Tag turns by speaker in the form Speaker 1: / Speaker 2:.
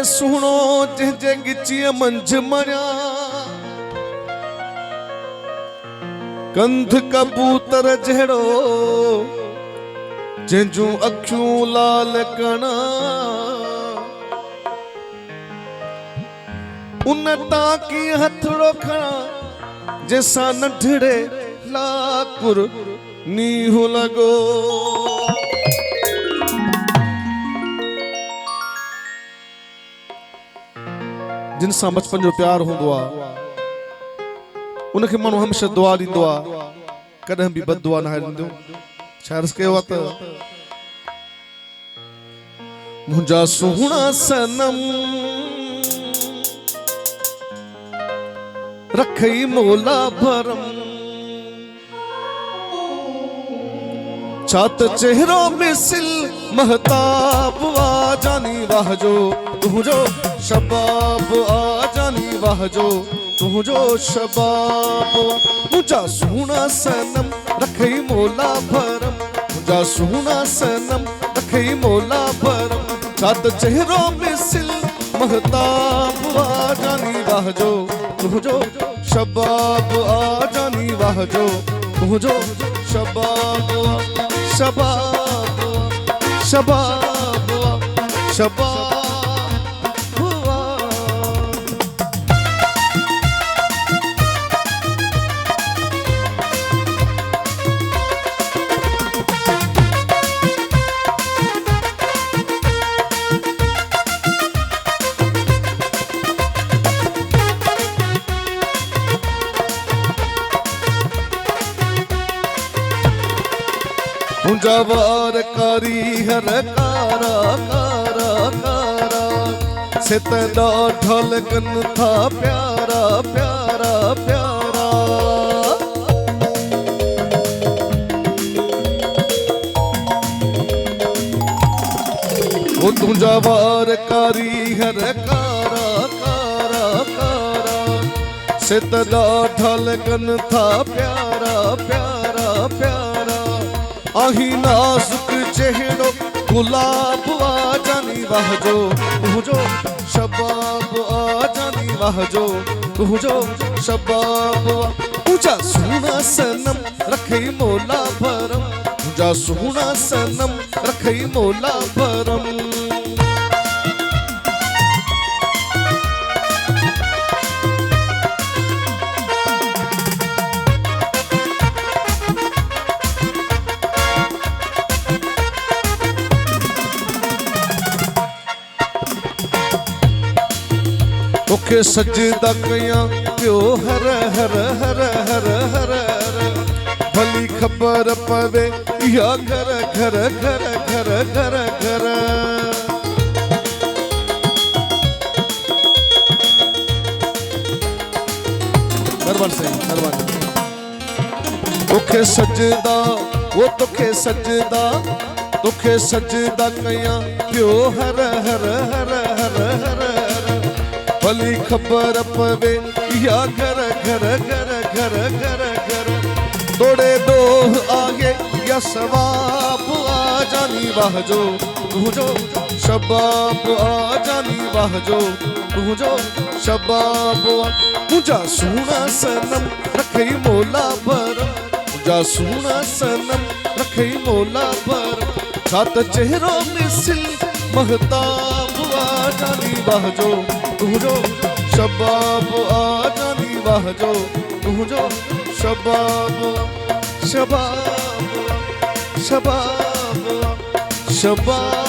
Speaker 1: सुनो जंहिंजे गिचीअ मंझि मरिया कंध कबूतर जहिड़ो जंहिंजूं अखियूं लाल कणा उन तां कीअं हथड़ो खणा जंहिंसां नंढड़े लाकुर नीहु लॻो। जिन सां बचपन जो प्यार हूंदो आहे उनखे माण्हू हमेशा दुआ ॾींदो आहे, कॾहिं बि बद दुआ न ॾींदो। शायदि कयो आहे त मुंहिंजा सुहिणा सनम रखई मोला भरम छा त चेहरो मिसिल महताब आ जानी वाह जो तुझो शबाब आ जानी वाह जो तुझो शबाब। मुंहिंजा सुहिणा सनम रखई मोला भरम मुंहिंजा सुहिणा सनम रखई मोला भरम छा त चेहरो मिसिल महताब आ जानी वाह जो तुझो शबाब आ जानी वाह जो तुझो शबाब शबाब शबाब शबाब। मुंहिंजा वार कारी हर कारा कारा कारा से त ॾाढा लॻनि था प्यारा प्यारा प्यारा। वो तुंहिंजा वार कारी हर कारा कारा कारा से त ॾाढा लॻनि था प्यारा प्यारा प्यारा। आही नाजुक चेहरो गुलाब आ जानी वाह जो तुझो शबाब आ जानी वाह जो तुझो शबाब। मुंहिंजा सुहिणा सनम रखई मोला भरम मुंहिंजा सुहिणा सनम रखई मोला भरम। तोखे सजदा कयां पियो हर हर हर हर हर हर भली ख़बर पवे इहा घर घर घर घर घर घर। तोखे सजदा वो तोखे सजदा कयां पियो हर हर हर हर हर भली ख़बर पवे इहा घर घर घर घर घर घर। तोड़े डोह आगे या सवाब आ जानी वाह जो तुझो शबाब आ जानी वाह जो तुझो शबाब। मुंहिंजा सुहिणा सनम रखई मोला भरम मुंहिंजा सुहिणा सनम रखई मोला भरम छा त चेहरो मिसिल महताब आ जानी वाह जो तुझो शबाब आ जानी वाह जो तुझो शबाब शबाब शबाब शबाब।